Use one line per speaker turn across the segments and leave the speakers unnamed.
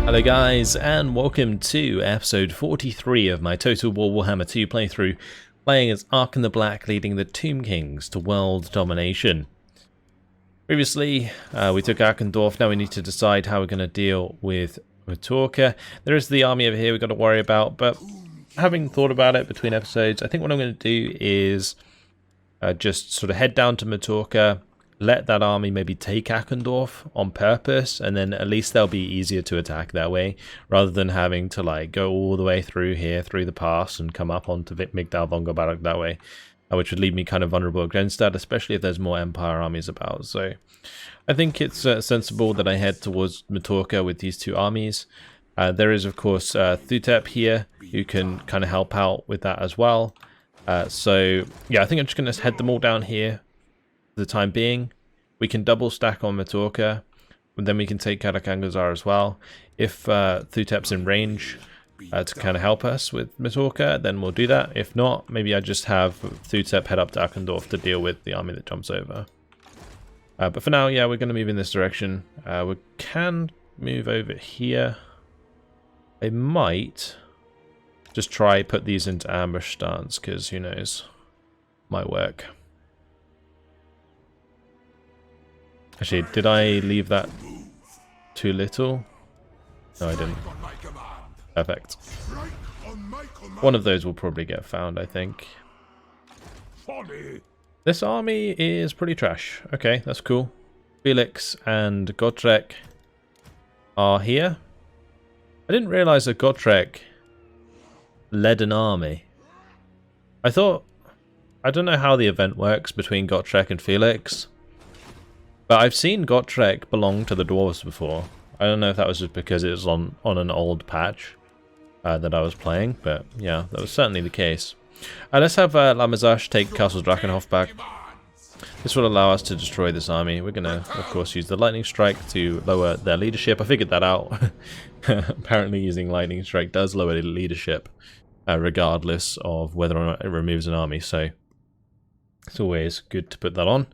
Hello guys, and welcome to episode 43 of my Total War Warhammer 2 playthrough, playing as Arkhan the Black leading the Tomb Kings to world domination. Previously, we took Arkhandorf. Now we need to decide how we're going to deal with Mallorca. There is the army over here we've got to worry about, but having thought about it between episodes, I think what I'm going to do is just sort of head down to Mallorca, let that army maybe take Arkhandorf on purpose, and then at least they'll be easier to attack that way, rather than having to like go all the way through here, through the pass, and come up onto Migdal Vongobarak that way, which would leave me kind of vulnerable against that, especially if there's more Empire armies about. So I think it's sensible that I head towards Mallorca with these two armies. There is, of course, Thutep here, who can kind of help out with that as well. So yeah, I think I'm just going to head them all down here for the time being. We can double stack on Mallorca, and then we can take Karakangazar as well. If Thutep's in range to kind of help us with Mallorca, then we'll do that. If not, maybe I just have Thutep head up to Arkhandorf to deal with the army that jumps over. But for now, yeah, we're going to move in this direction. We can move over here. I might just try put these into ambush stance, because who knows, might work. Actually, did I leave that too little? No, I didn't. Perfect. One of those will probably get found, I think. This army is pretty trash. Okay, that's cool. Felix and Gotrek are here. I didn't realize that Gotrek led an army. I don't know how the event works between Gotrek and Felix, but I've seen Gotrek belong to the Dwarves before. I don't know if that was just because it was on an old patch that I was playing, but yeah, that was certainly the case. Let's have Lamazash take Castle Drakenhof back. This will allow us to destroy this army. We're going to, of course, use the Lightning Strike to lower their leadership. I figured that out. Apparently using Lightning Strike does lower the leadership, regardless of whether or not it removes an army, so it's always good to put that on.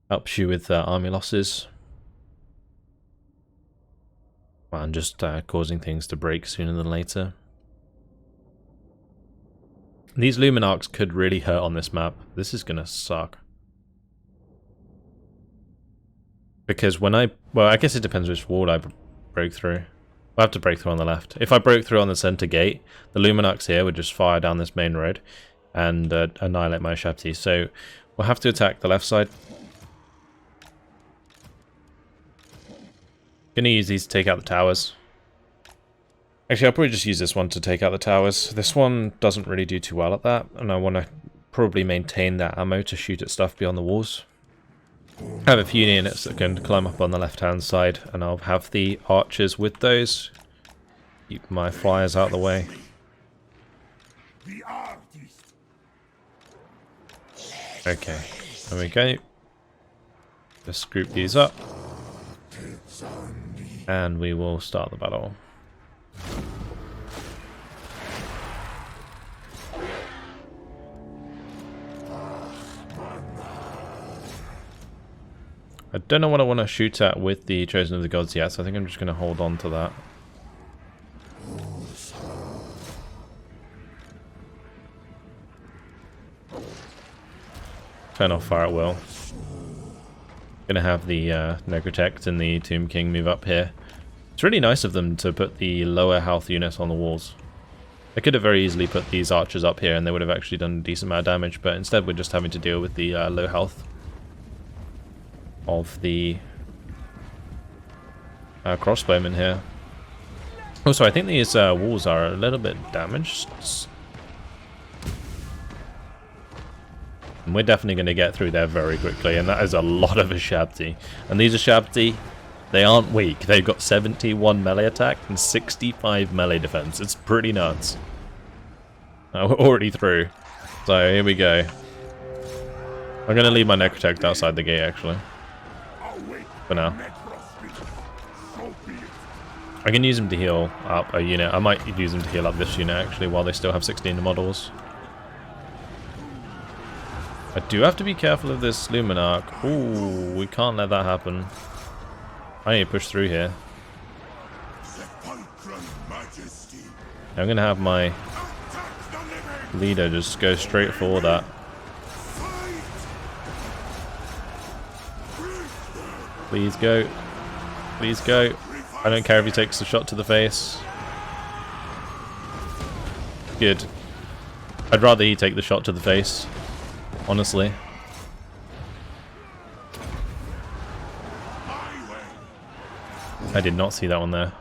Helps you with army losses. And just causing things to break sooner than later. These Luminarchs could really hurt on this map. This is going to suck. Because when well, I guess it depends which wall I broke through. I have to break through on the left. If I broke through on the center gate, the Luminarchs here would just fire down this main road and annihilate my Shabti. So we'll have to attack the left side. Gonna use these to take out the towers. Actually, I'll probably just use this one to take out the towers. This one doesn't really do too well at that, and I want to probably maintain that ammo to shoot at stuff beyond the walls. I have a few units that can climb up on the left-hand side, and I'll have the archers with those. Keep my flyers out of the way. Okay, there we go. Just group these up. And we will start the battle. I don't know what I want to shoot at with the Chosen of the Gods yet, so I think I'm just going to hold on to that. Turn off fire at will. Gonna have the Necrotect and the Tomb King move up here. It's really nice of them to put the lower health units on the walls. They could have very easily put these archers up here and they would have actually done a decent amount of damage, but instead we're just having to deal with the low health of the crossbowmen here. Also, I think these walls are a little bit damaged. And we're definitely going to get through there very quickly, and that is a lot of Shabti. And these are Shabti, they aren't weak. They've got 71 melee attack and 65 melee defense. It's pretty nuts. We're already through. So here we go. I'm going to leave my Necrotect outside the gate, actually. For now. I can use them to heal up a unit. I might use them to heal up this unit, actually, while they still have 16 models. I do have to be careful of this Luminarch. Ooh, we can't let that happen. I need to push through here. I'm going to have my leader just go straight for that. Please go. Please go. I don't care if he takes the shot to the face. Good. I'd rather he take the shot to the face, honestly. I did not see that one there.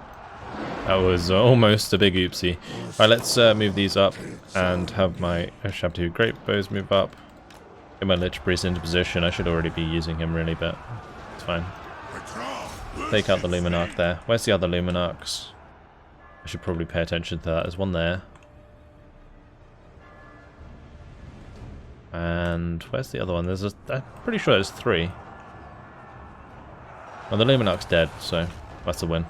That was almost a big oopsie. Alright, let's move these up and have my Shabtu Great Bows move up. Get my Lich Priest into position. I should already be using him really, but it's fine. Take out the Luminarch there. Where's the other Luminarchs? I should probably pay attention to that. There's one there. And where's the other one? I'm pretty sure there's 3. Well, the Luminarch's dead, so that's a win.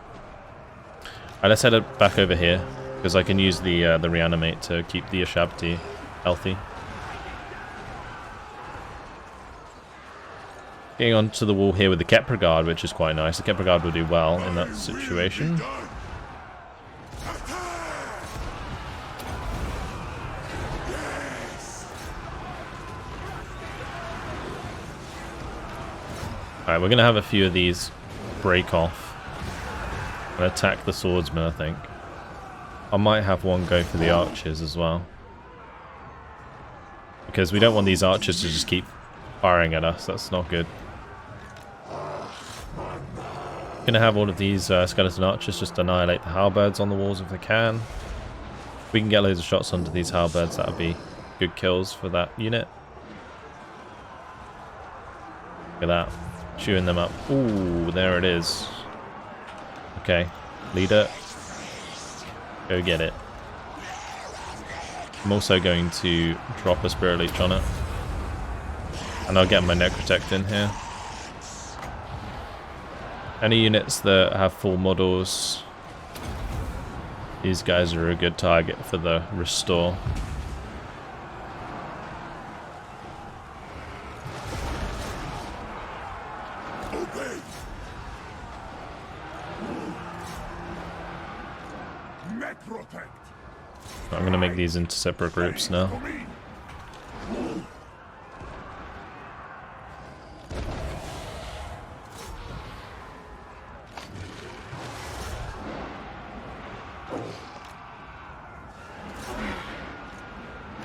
Alright, let's head back over here, because I can use the reanimate to keep the Ashabti healthy. Getting onto the wall here with the Kepra Guard, which is quite nice. The Kepra Guard will do well in that situation. Alright, we're going to have a few of these break off and attack the swordsman, I think. I might have one go for the archers as well, because we don't want these archers to just keep firing at us. That's not good. Gonna have all of these skeleton archers just annihilate the halberds on the walls if they can. If we can get loads of shots onto these halberds, that would be good kills for that unit. Look at that. Chewing them up. Ooh, there it is. Okay, leader, go get it. I'm also going to drop a Spirit Leech on it, and I'll get my Necrotect in here. Any units that have full models, these guys are a good target for the restore. I'm going to make these into separate groups now.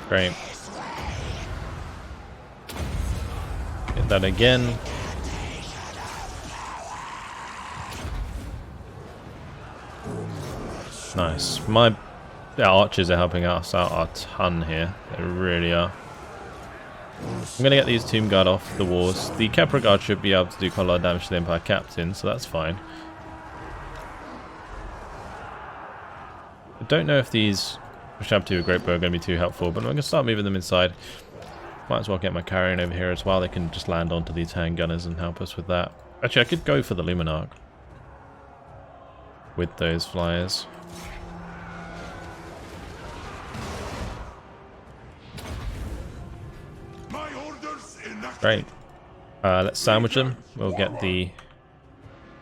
Great. Get that again. Nice. My archers are helping us out a ton here. They really are. I'm going to get these Tomb Guard off the walls. The Kepra Guard should be able to do quite a lot of damage to the Empire Captain, so that's fine. I don't know if these Shabtu Great Bow are going to be too helpful, but I'm going to start moving them inside. Might as well get my carrion over here as well. They can just land onto these handgunners and help us with that. Actually, I could go for the Luminarch with those flyers. Great. Let's sandwich them. We'll get the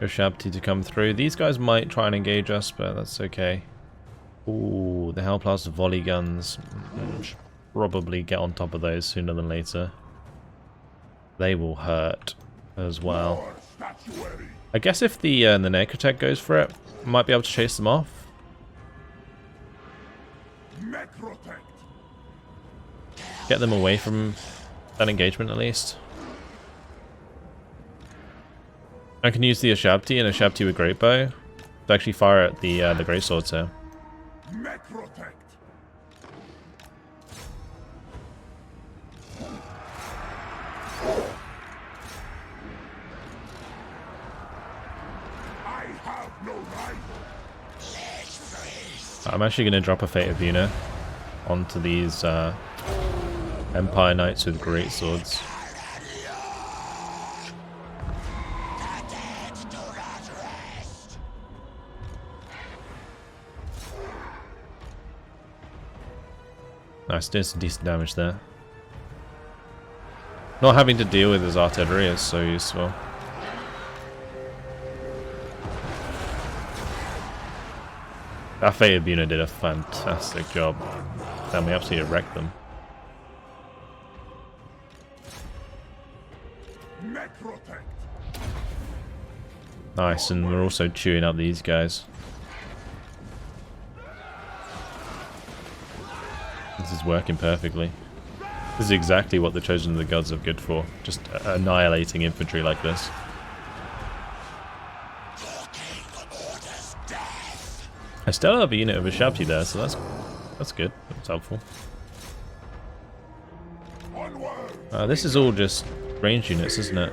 Ushabti to come through. These guys might try and engage us, but that's okay. Ooh, the Hellblast volley guns. Should probably get on top of those sooner than later. They will hurt as well. I guess if the Necrotech goes for it, might be able to chase them off. Get them away from that engagement at least. I can use the Ashabti and Ashabti with Great Bow to actually fire at the Great Swords here. I'm actually going to drop a Fate of Una onto these Empire Knights with Great Swords. Nice, doing some decent damage there. Not having to deal with his artillery is so useful. That Fated Buno did a fantastic job. And we absolutely wrecked them. Nice, and we're also chewing up these guys. This is working perfectly. This is exactly what the Chosen of the Gods are good for. Just annihilating infantry like this. I still have a unit of a Shabti there, so that's good. That's helpful. This is all just range units, isn't it?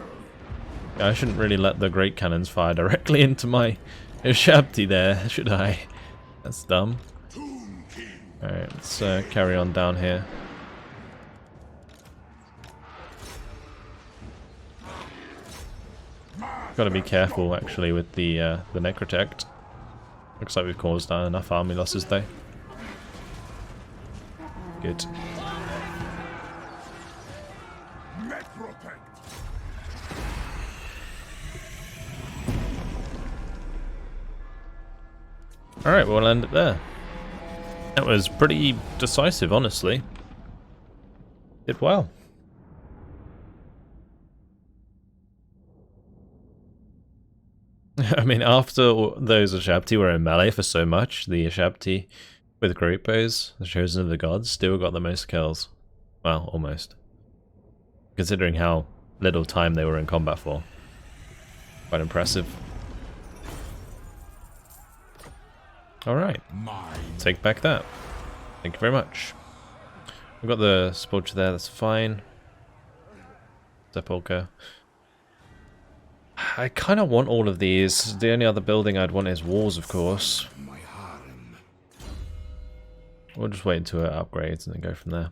I shouldn't really let the great cannons fire directly into my Shabti there, should I? That's dumb. Alright, let's carry on down here. Gotta be careful actually with the Necrotect. Looks like we've caused enough army losses though. Good. Alright, we'll end it there. That was pretty decisive, honestly. Did well. I mean, after those Ashabti were in melee for so much, the Ashabti with great bows, the Chosen of the Gods, still got the most kills. Well, almost. Considering how little time they were in combat for. Quite impressive. Alright, take back that. Thank you very much. We've got the Sepulchre there, that's fine. Sepulchre. I kind of want all of these. The only other building I'd want is walls, of course. We'll just wait until it upgrades and then go from there.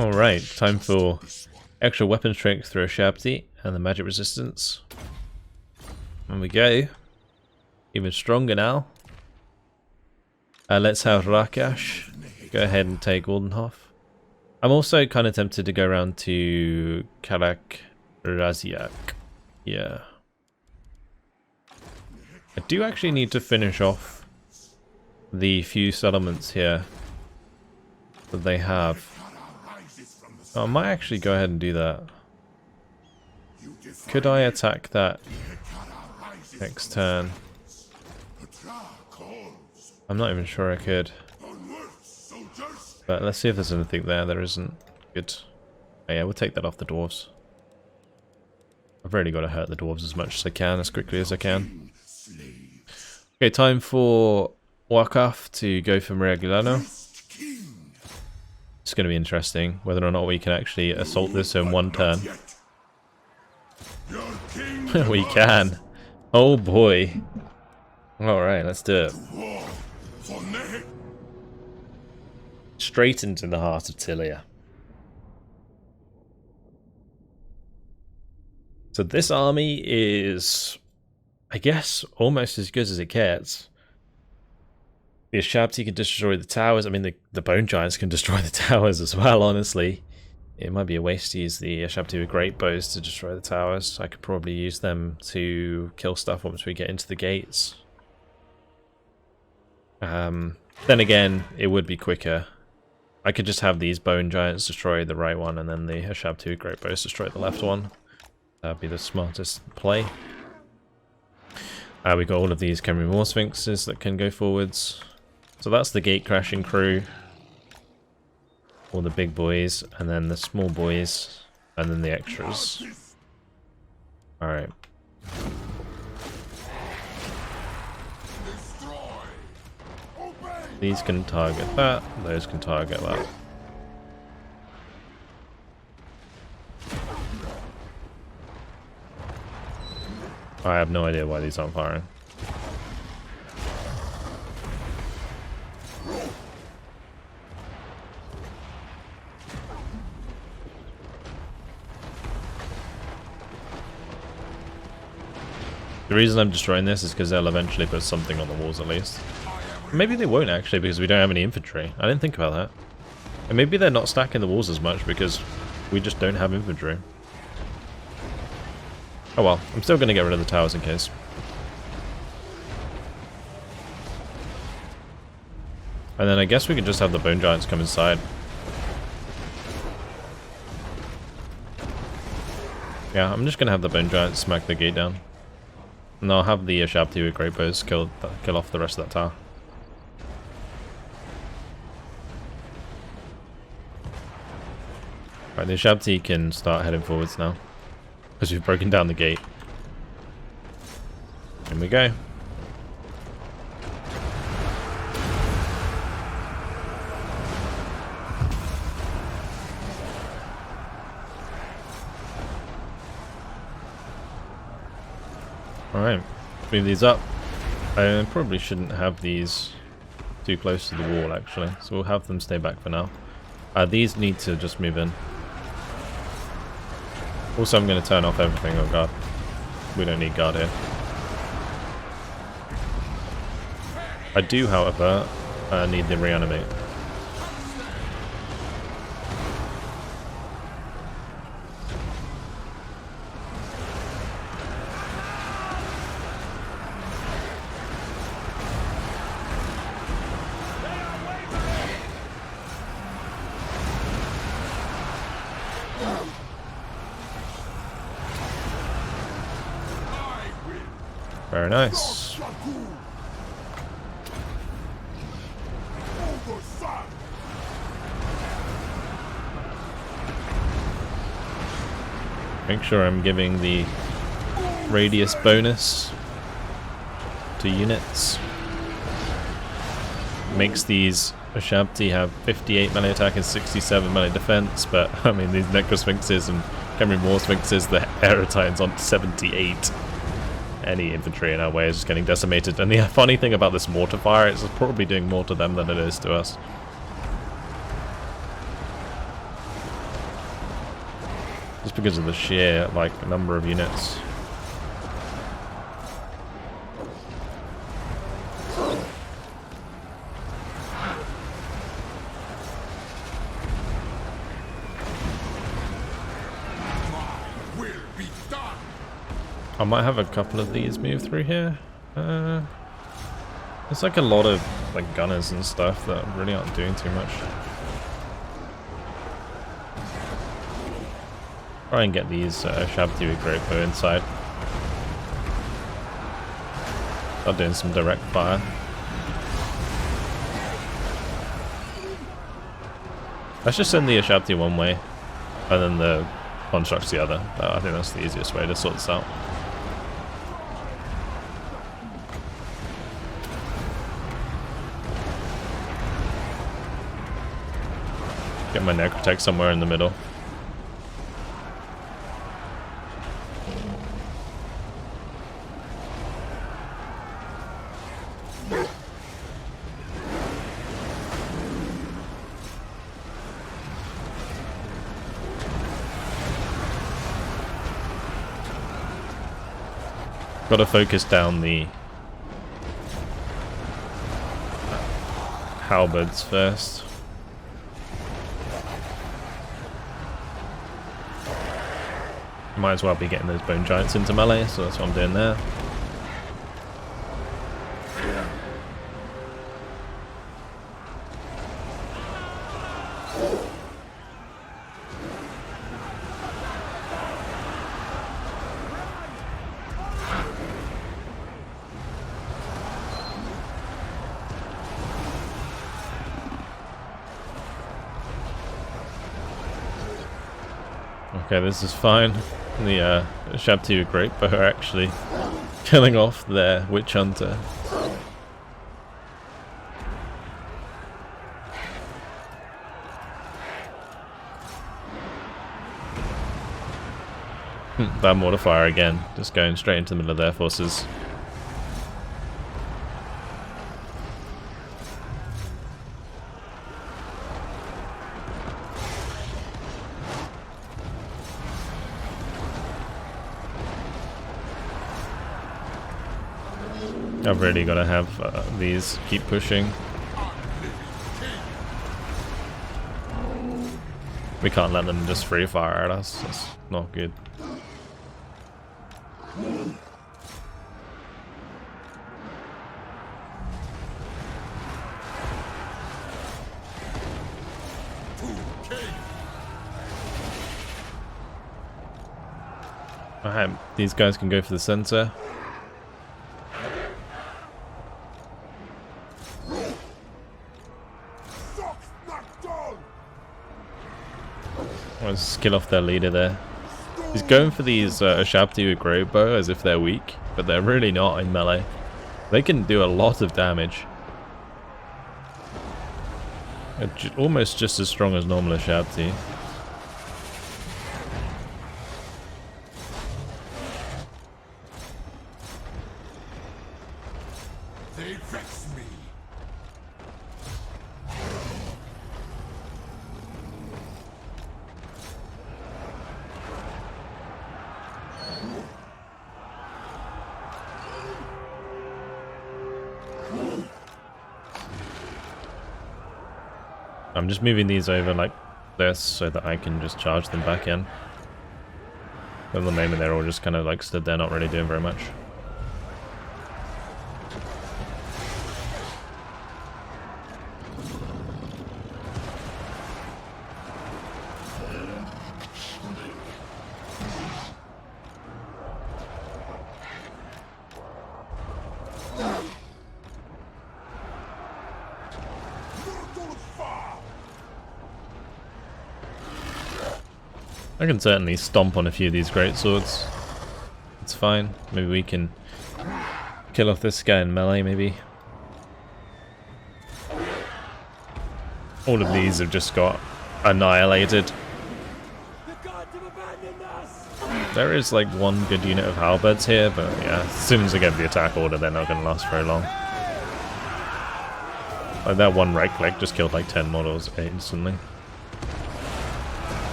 Alright, time for extra weapon strength through a Shabti and the magic resistance. And we go. Even stronger now. Let's have Rakash go ahead and take Oldenhof. I'm also kind of tempted to go around to Kalak Raziak. Yeah. I do actually need to finish off the few settlements here that they have. I might actually go ahead and do that. Could I attack that next turn? I'm not even sure I could. But let's see if there's anything there. There isn't. Good. Oh yeah, we'll take that off the dwarves. I've really got to hurt the dwarves as much as I can, as quickly as I can. Okay, time for Wakaf to go for Miraglano. It's going to be interesting whether or not we can actually assault this in one turn. We can. Oh boy. Alright, let's do it. Straight into the heart of Tilia. So this army is, I guess, almost as good as it gets. The Ashabti can destroy the towers. I mean, the Bone Giants can destroy the towers as well, honestly. It might be a waste to use the Ashabti with great bows to destroy the towers. I could probably use them to kill stuff once we get into the gates. Then again, it would be quicker. I could just have these Bone Giants destroy the right one, and then the Ashabti with great bows destroy the left one. That'd be the smartest play. We got all of these Khemri War Sphinxes that can go forwards. So that's the gate crashing crew. All the big boys, and then the small boys, and then the extras. Alright. These can target that, those can target that. I have no idea why these aren't firing. The reason I'm destroying this is because they'll eventually put something on the walls at least. Maybe they won't actually because we don't have any infantry. I didn't think about that. And maybe they're not stacking the walls as much because we just don't have infantry. Oh well, I'm still going to get rid of the towers in case. And then I guess we could just have the bone giants come inside. Yeah, I'm just gonna have the bone giants smack the gate down. And I'll have the Shabti with great bows kill off the rest of that tower. Right, the Shabti can start heading forwards now. Because we've broken down the gate. In we go. Alright, move these up. I probably shouldn't have these too close to the wall actually, so we'll have them stay back for now. These need to just move in. Also, I'm going to turn off everything on guard. We don't need guard here. I do, however, need the reanimate. Very nice. Make sure I'm giving the radius bonus to units. Makes these Shabti have 58 melee attack and 67 melee defense, but I mean these Necrosphinxes and Khemri War Sphinxes, the Aerotitans on 78. Any infantry in our way is just getting decimated. And the funny thing about this mortar fire is it's probably doing more to them than it is to us. Just because of the sheer, like, number of units. I might have a couple of these move through here. There's like a lot of like gunners and stuff that really aren't doing too much. Try and get these Shabti with great bow inside. Start doing some direct fire. Let's just send the Shabti one way, and then the constructs the other. I think that's the easiest way to sort this out. Get my Necrotech somewhere in the middle. Got to focus down the halberds first. Might as well be getting those bone giants into melee, so that's what I'm doing there. Okay, this is fine. The Shabti with great bow are actually killing off their witch hunter. That mortifier again, just going straight into the middle of their forces. I've really got to have these keep pushing. We can't let them just free fire at us, that's not good. Alright, these guys can go for the center. Let's kill off their leader there. He's going for these Shabti with Great Bow as if they're weak, but they're really not in melee. They can do a lot of damage. Almost just as strong as normal Shabti.
They vex me.
I'm just moving these over like this so that I can just charge them back in. At the moment they're all just kind of like stood there not really doing very much. I can certainly stomp on a few of these great swords. It's fine. Maybe we can kill off this guy in melee, maybe. All of these have just got annihilated. There is like one good unit of halberds here, but yeah, as soon as I get the attack order, they're not going to last very long. Like that one right click just killed like 10 models instantly.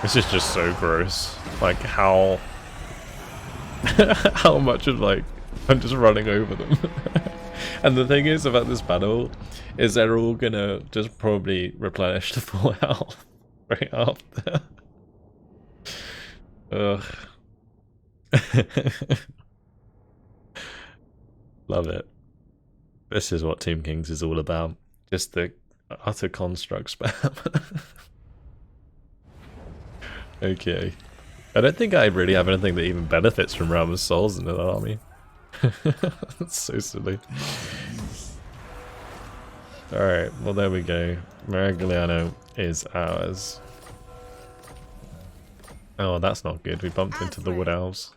This is just so gross. Like how how much of like I'm just running over them. And the thing is about this battle is they're all gonna just probably replenish to full health right after. Ugh. Love it. This is what Tomb Kings is all about. Just the utter construct spam. Okay. I don't think I really have anything that even benefits from Realm of Souls in an army. That's so silly. Alright, well there we go. Maragliano is ours. Oh, that's not good. We bumped into the Wood Elves.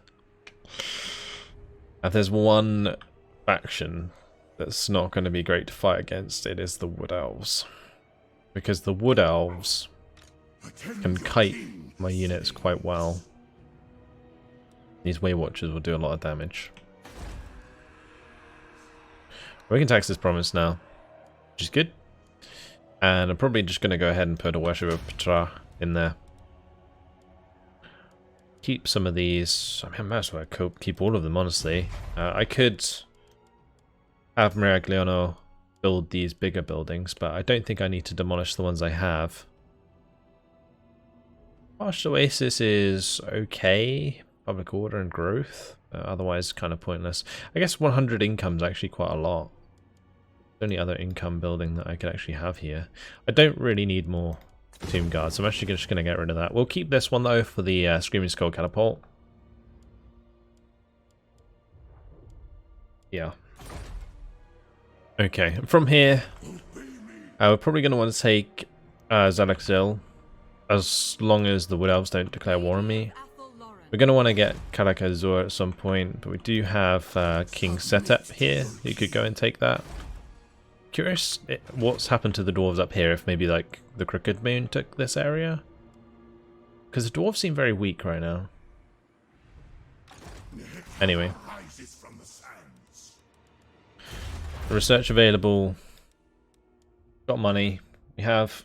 If there's one faction that's not going to be great to fight against, it is the Wood Elves. Because the Wood Elves can kite my units quite well. These Way Watchers will do a lot of damage. We can tax this promise now, which is good. And I'm probably just going to go ahead and put a Worship of Ptra in there. Keep some of these. I mean, I might as well keep all of them, honestly. I could have Miragliano build these bigger buildings, but I don't think I need to demolish the ones I have. Marsh Oasis is okay. Public Order and Growth. Otherwise, kind of pointless. I guess 100 income is actually quite a lot. The only other income building that I could actually have here. I don't really need more Tomb Guards, so I'm actually just going to get rid of that. We'll keep this one though for the Screaming Skull Catapult. Yeah. Okay, from here, we're probably going to want to take Zalaxil, as long as the Wood Elves don't declare war on me. We're going to want to get Kalak Azur at some point, but we do have King Setep here, who could go and take that. Curious what's happened to the dwarves up here if maybe like the Crooked Moon took this area? Because the dwarves seem very weak right now. Anyway. Research available. Got money. We have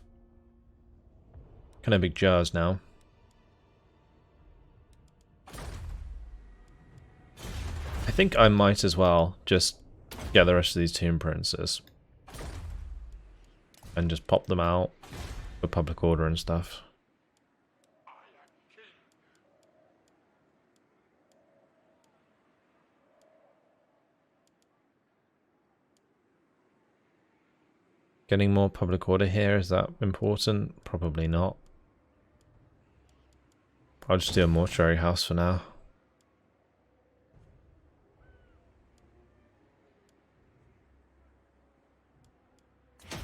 kind of big jars now. I think I might as well just get the rest of these Tomb Princes and just pop them out for public order and stuff. Getting more public order here, is that important? Probably not. I'll just do a mortuary house for now.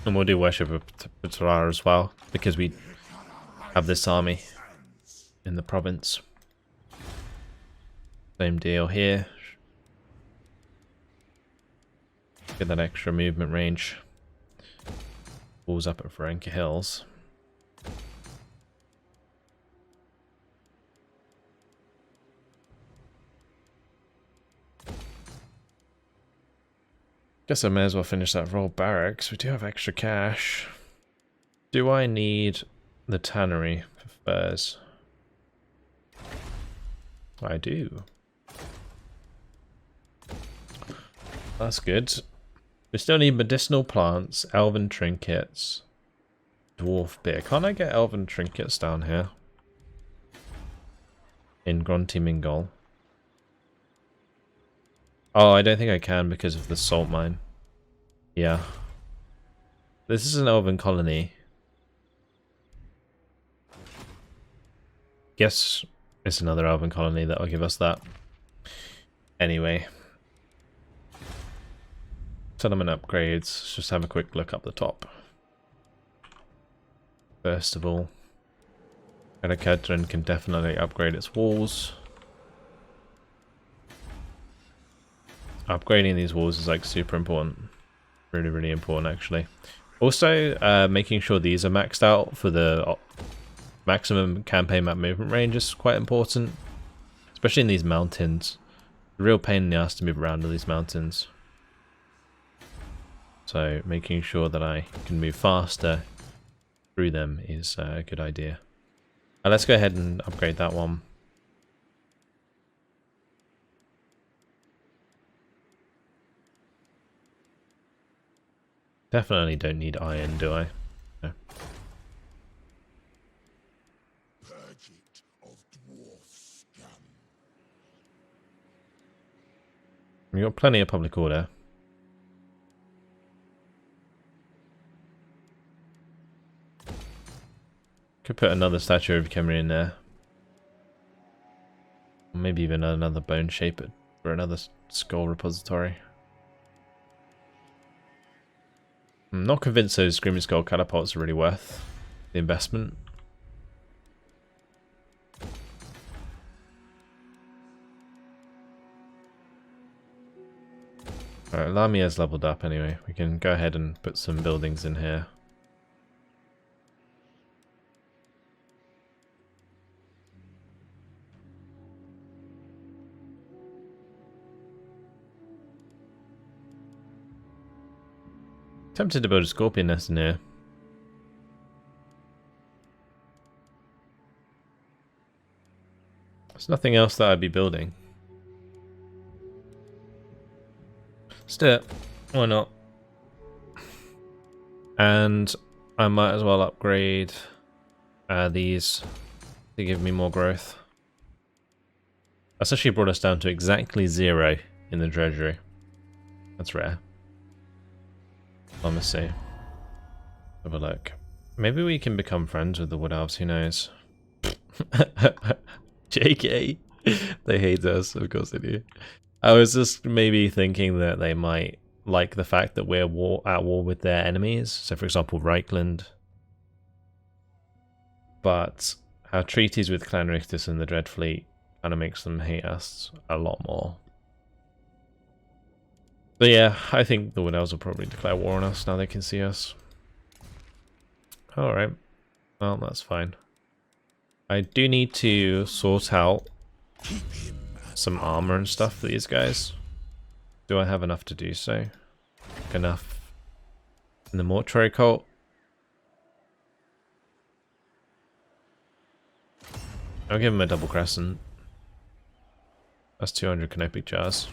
And we'll do worship of Ptara as well, because we have this army in the province. Same deal here. Get that extra movement range. Walls up at Ferenca Hills. Guess I may as well finish that roll barracks. We do have extra cash. Do I need the tannery for furs? I do. That's good. We still need medicinal plants, elven trinkets, dwarf beer. Can't I get elven trinkets down here? In Grunty Mingol. Oh, I don't think I can because of the salt mine. Yeah. This is an elven colony. Guess it's another elven colony that'll give us that. Anyway. Settlement upgrades. Let's just have a quick look up the top. First of all, Kedron can definitely upgrade its walls. Upgrading these walls is like super important. Really, really important actually. Also, making sure these are maxed out for the maximum campaign map movement range is quite important. Especially in these mountains. A real pain in the ass to move around in these mountains. So making sure that I can move faster through them is a good idea. Let's go ahead and upgrade that one. Definitely don't need iron, do I? No.
Purge it of dwarf scum.
We've got plenty of public order. Could put another statue of Khemri in there. Or maybe even another bone shaper for another skull repository. I'm not convinced those Screaming Skull catapults are really worth the investment. Alright, Lamia's leveled up anyway. We can go ahead and put some buildings in here. Tempted to build a scorpion nest in here. There's nothing else that I'd be building. Let's do it. Why not? And I might as well upgrade these to give me more growth. That's actually brought us down to exactly 0 in the treasury. That's rare. Let me see. Have a look. Maybe we can become friends with the Wood Elves, who knows? JK. They hate us, of course they do. I was just maybe thinking that they might like the fact that we're at war with their enemies. So for example, Reichland. But our treaties with Clan Rictus and the Dread Fleet kind of makes them hate us a lot more. But yeah, I think the Wood Elves will probably declare war on us now they can see us. Alright. Well, that's fine. I do need to sort out some armor and stuff for these guys. Do I have enough to do so? Enough in the mortuary cult? I'll give him a double crescent. That's 200 canopic jars.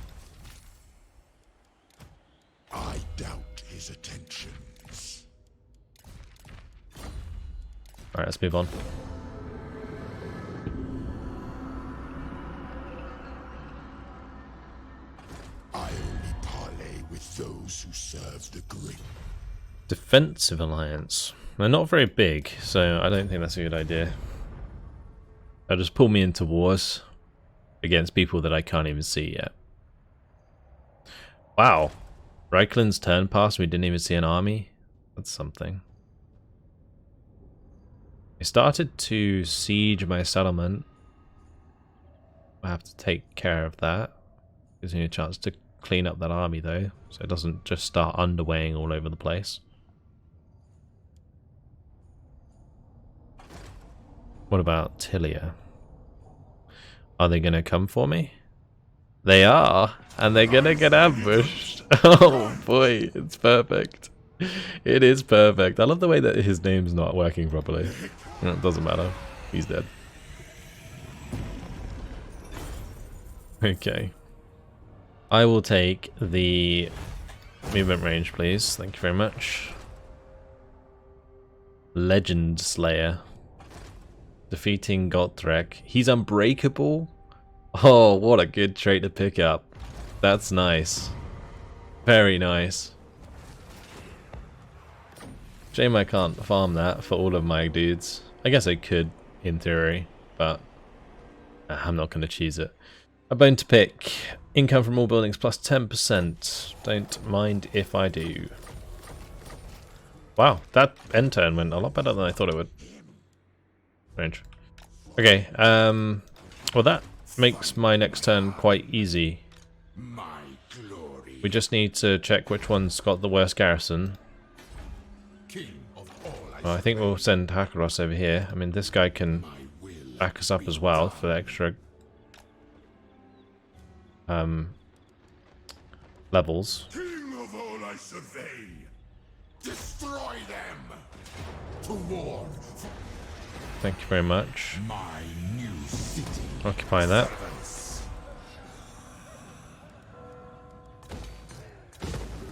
I doubt his attentions.
Alright, let's move on.
I only parley with those who serve the grip.
Defensive alliance. They're not very big, so I don't think that's a good idea. They'll just pull me into wars against people that I can't even see yet. Wow. Reikland's turn passed, we didn't even see an army. That's something. They started to siege my settlement. I have to take care of that. Gives me a chance to clean up that army though, so it doesn't just start underweighing all over the place. What about Tilia? Are they going to come for me? They are, and they're going to get ambushed. Oh boy, it's perfect. It is perfect. I love the way that his name's not working properly. It doesn't matter. He's dead. Okay. I will take the movement range, please. Thank you very much. Legend Slayer. Defeating Gotrek. He's unbreakable? Oh, what a good trait to pick up. That's nice. Very nice. Shame I can't farm that for all of my dudes. I guess I could, in theory, but I'm not going to choose it. A bone to pick. Income from all buildings plus 10%. Don't mind if I do. Wow, that end turn went a lot better than I thought it would. Strange. Okay, well that makes my next turn quite easy. We just need to check which one's got the worst garrison. Well, I think we'll send Hakaros over here. I mean, this guy can back us up as well for extra levels.
King of all I survey, destroy them. To war.
Thank you very much.
My new city.
Occupy that.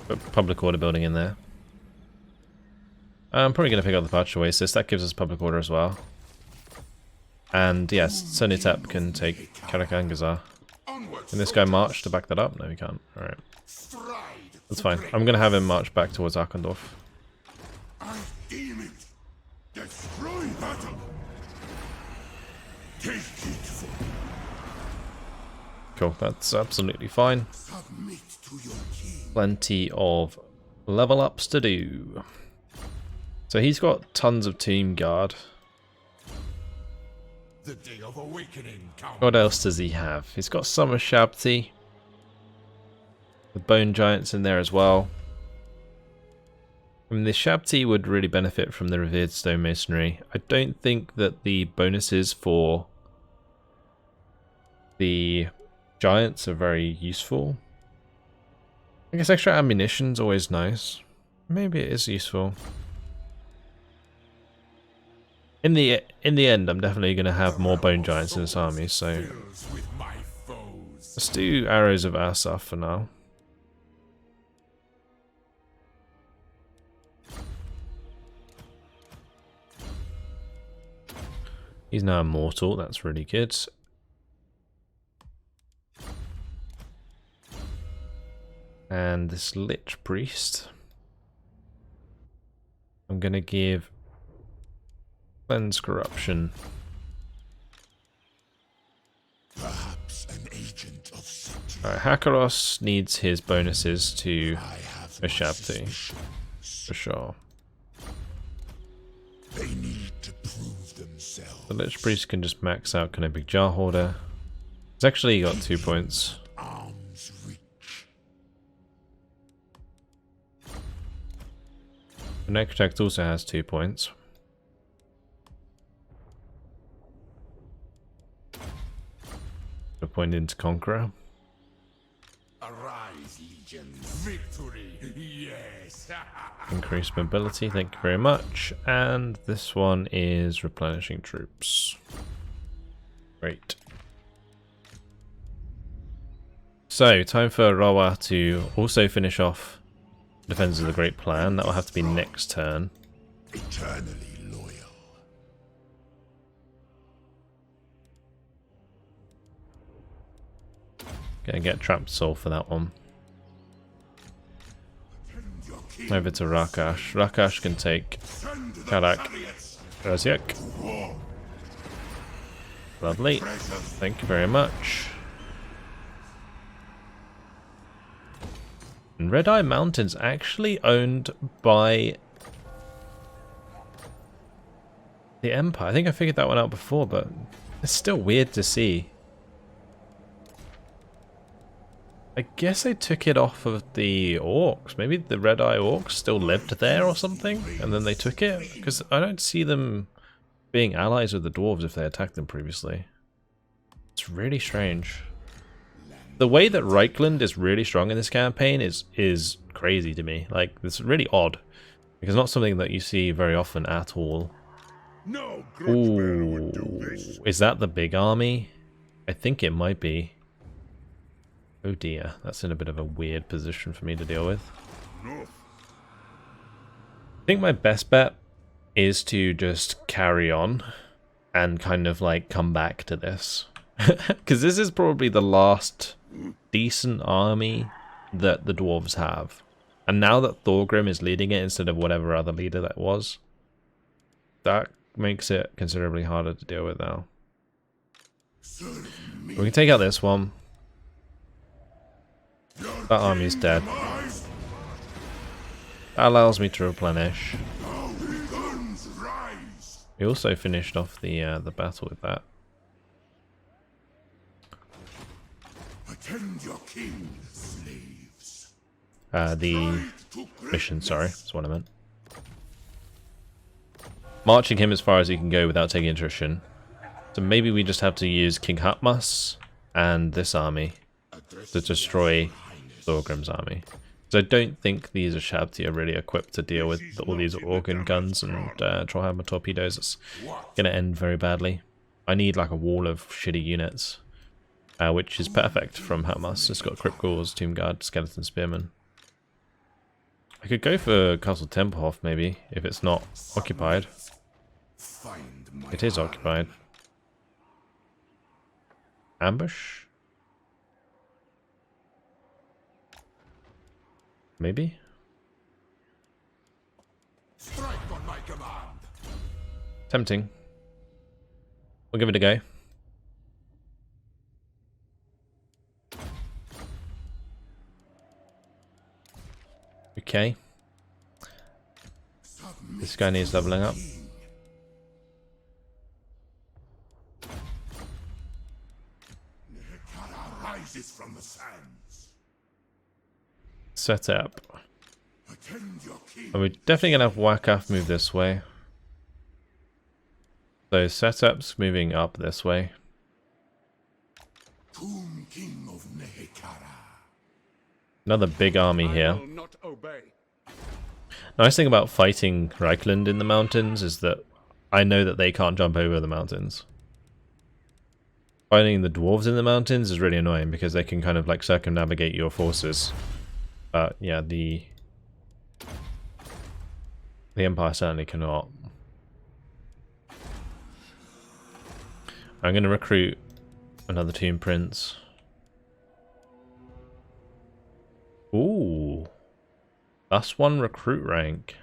Put public order building in there. I'm probably going to pick up the Parched Oasis. That gives us public order as well. And yes, Sonitep can take Karakangazar. Can this guy march to back that up? No, he can't. Alright. That's fine. I'm going to have him march back towards Arkhandorf.
I deem it. Destroy battle. Take it for
Cool, that's absolutely fine.
submit to your king.
Plenty of level ups to do. So he's got tons of team guard.
The day of awakening comes.
What else does he have? He's got Summer Shabti. The Bone Giants in there as well. I mean, the Shabti would really benefit from the Revered Stonemasonry. I don't think that the bonuses for the Giants are very useful. I guess extra ammunition's always nice. Maybe it is useful. In the end, I'm definitely going to have more Bone Giants in this army, so let's do Arrows of Asaf for now. He's now immortal, that's really good. And this Lich Priest, I'm going to give Cleanse Corruption.
Perhaps an agent of Sati.
Alright, Hakaros needs his bonuses to
I have my
Ashabti,
suspicions.
for sure.
They need to prove themselves.
The Lich Priest can just max out kind of big Jar Hoarder. He's actually got 2 points.
Arms reach.
The Necrotect also has 2 points. A point into Conqueror.
Arise, legions. Victory. Yes.
Increased mobility, thank you very much. And this one is replenishing troops. Great. So, time for Rawa to also finish off Defenders of the Great Plan. That will have to be next turn.
Eternally loyal.
Gonna get Trapped Soul for that one.
Defend your king.
Over to Rakash. Rakash can take
Send the
Karak.
chariots.
Raziak.
War.
Lovely.
Treasures.
Thank you very much. And Red Eye Mountain's actually owned by the Empire. I think I figured that one out before, but it's still weird to see. I guess they took it off of the Orcs. Maybe the Red Eye Orcs still lived there or something, and then they took it? Because I don't see them being allies with the Dwarves if they attacked them previously. It's really strange. The way that Reichland is really strong in this campaign is crazy to me. Like, it's really odd. Because it's not something that you see very often at all.
No grudge-bearer would do this.
Is that the big army? I think it might be. Oh dear, that's in a bit of a weird position for me to deal with.
No.
I think my best bet is to just carry on and kind of like come back to this. Because this is probably the last decent army that the dwarves have. And now that Thorgrim is leading it instead of whatever other leader that was, that makes it considerably harder to deal with now. We can take out this one. That army's dead. That allows me to replenish. We also finished off the battle with that.
Attend your king, slaves.
The mission, sorry, that's what I meant. Marching him as far as he can go without taking attrition. So maybe we just have to use King Hatmas and this army to destroy Thorgrim's army. So I don't think these Ashabti are really equipped to deal with all these organ guns and Trollhammer torpedoes. It's going to end very badly. I need like a wall of shitty units, which is perfect from Hatmas. It's got Crypt Ghouls, Tomb Guard, Skeleton Spearmen. I could go for Castle Tempelhof maybe, if it's not occupied. It is occupied. Ambush? Maybe?
Strike on my command.
Tempting. We'll give it a go. Okay. This guy needs leveling up.
Rises from the sands.
Set up.
Attend your king.
And we're definitely going to have Wakaf move this way. So setup's moving up this way.
Tomb King of Nehekara.
Another big army here.
I will not obey.
Nice thing about fighting Reichland in the mountains is that I know that they can't jump over the mountains. Fighting the dwarves in the mountains is really annoying because they can kind of like circumnavigate your forces. But yeah, the Empire certainly cannot. I'm going to recruit another Tomb Prince. Ooh. Plus 1 recruit rank.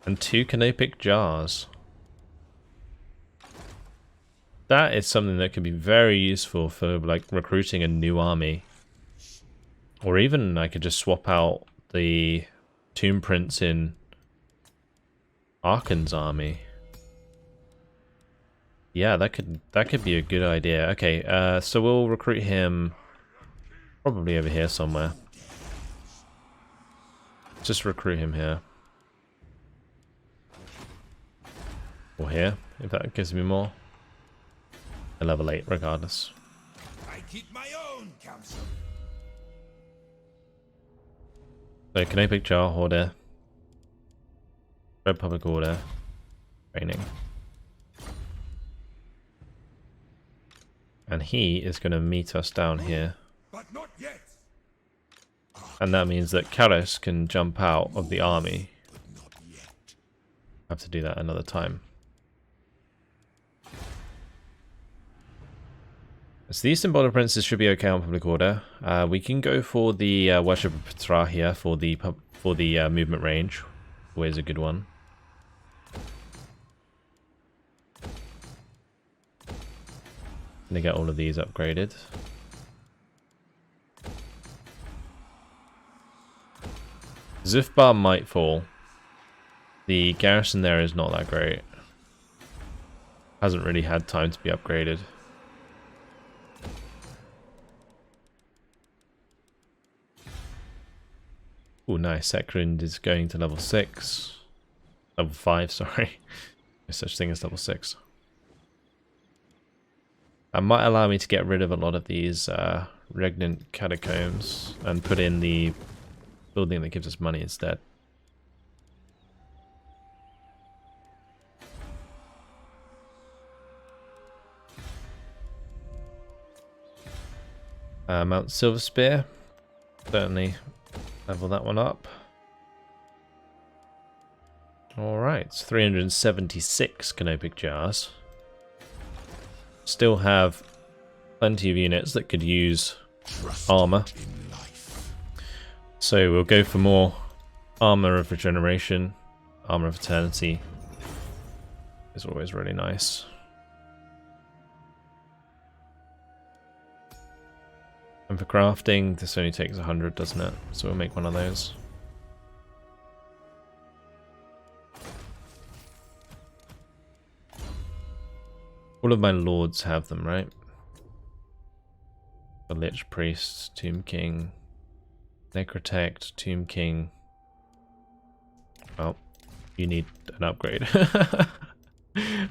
And 2 canopic jars. That is something that could be very useful for like recruiting a new army. Or even I could just swap out the Tomb Prince in Arkhan's army. Yeah, that could be a good idea. Okay, so we'll recruit him probably over here somewhere. Just recruit him here. Or here, if that gives me more. A level 8 regardless.
I keep my own counsel.
So Canopic Jar, Order. Red Public Order. Training. And he is going to meet us down here.
But not yet.
And that means that Karis can jump out of the army.
Not yet.
Have to do that another time. So these symbolic princes should be okay on public order. We can go for the worship of Ptra here for the movement range. Always a good one. Gonna get all of these upgraded. Zufbar might fall. The garrison there is not that great. Hasn't really had time to be upgraded. Oh, nice. Sekrind is going to level 6. Level 5, sorry. No such thing as level 6. That might allow me to get rid of a lot of these regnant catacombs and put in the building that gives us money instead. Mount Silverspear, certainly level that one up. Alright, 376 canopic jars. Still have plenty of units that could use armor. So we'll go for more armor of regeneration, armor of eternity. Is always really nice. And for crafting, this only takes 100, doesn't it? So we'll make one of those. All of my lords have them, right? The Lich Priest, Tomb King, Necrotect, Tomb King. Well, you need an upgrade.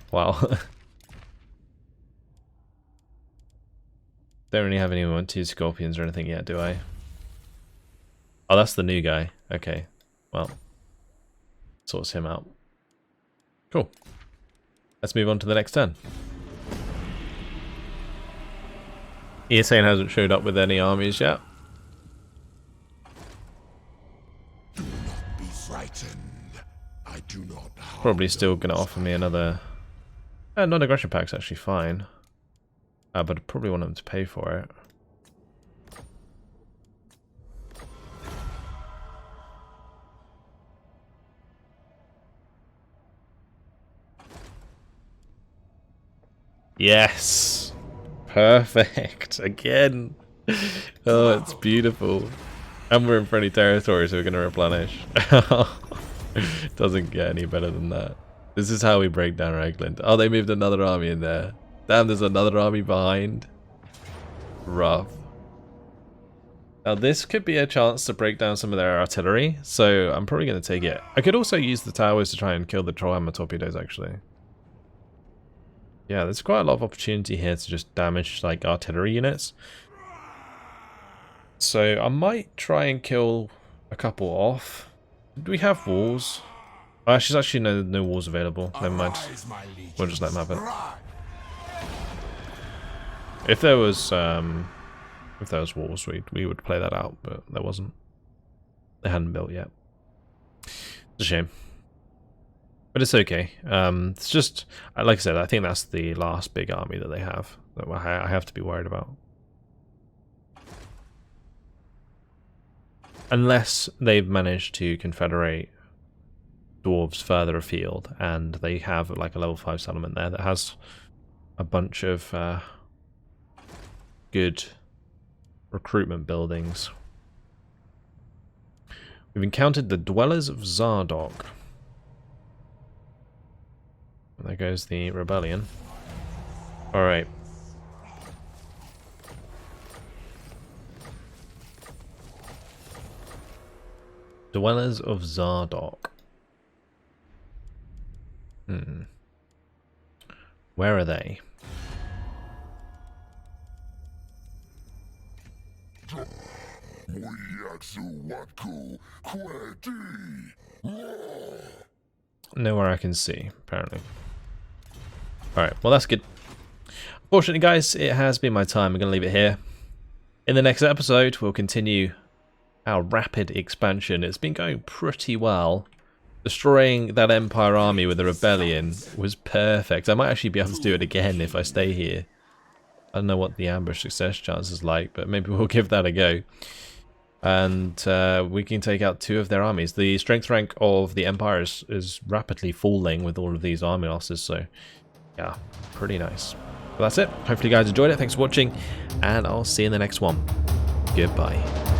Wow. Don't really have anyone 2 Scorpions or anything yet, do I? Oh, that's the new guy. Okay. Well, sorts him out. Cool. Let's move on to the next turn. Eosane hasn't showed up with any armies yet.
Do not be frightened. I do not.
Probably still going to offer me another... non-aggression pack's actually fine. But I probably want them to pay for it. Yes! Perfect! Again! Oh, it's beautiful. And we're in friendly territory, so we're going to replenish. Doesn't get any better than that. This is how we break down Ragland. Oh, they moved another army in there. Damn, there's another army behind. Rough. Now this could be a chance to break down some of their artillery, so I'm probably going to take it. I could also use the towers to try and kill the Trollhammer torpedoes, actually. Yeah, there's quite a lot of opportunity here to just damage, like, artillery units. So I might try and kill a couple off. Do we have walls? Oh, actually, no walls available. Never mind. We'll just let them have it. If there was walls, we would play that out, but there wasn't. They hadn't built yet. It's a shame, but it's okay. It's just, like I said, I think that's the last big army that they have that I have to be worried about, unless they've managed to confederate dwarves further afield, and they have like a level 5 settlement there that has a bunch of good recruitment buildings. We've encountered the Dwellers of Zardok. There goes the rebellion. Alright. Dwellers of Zardok. Where are they? Nowhere I can see, apparently. Alright, well that's good. Unfortunately, guys, it has been my time. I'm going to leave it here. In the next episode, we'll continue our rapid expansion. It's been going pretty well. Destroying that Empire army with a rebellion was perfect. I might actually be able to do it again if I stay here. I don't know what the ambush success chance is like, but maybe we'll give that a go. And we can take out 2 of their armies. The strength rank of the Empire is rapidly falling with all of these army losses, so yeah, pretty nice. But that's it. Hopefully you guys enjoyed it. Thanks for watching, and I'll see you in the next one. Goodbye.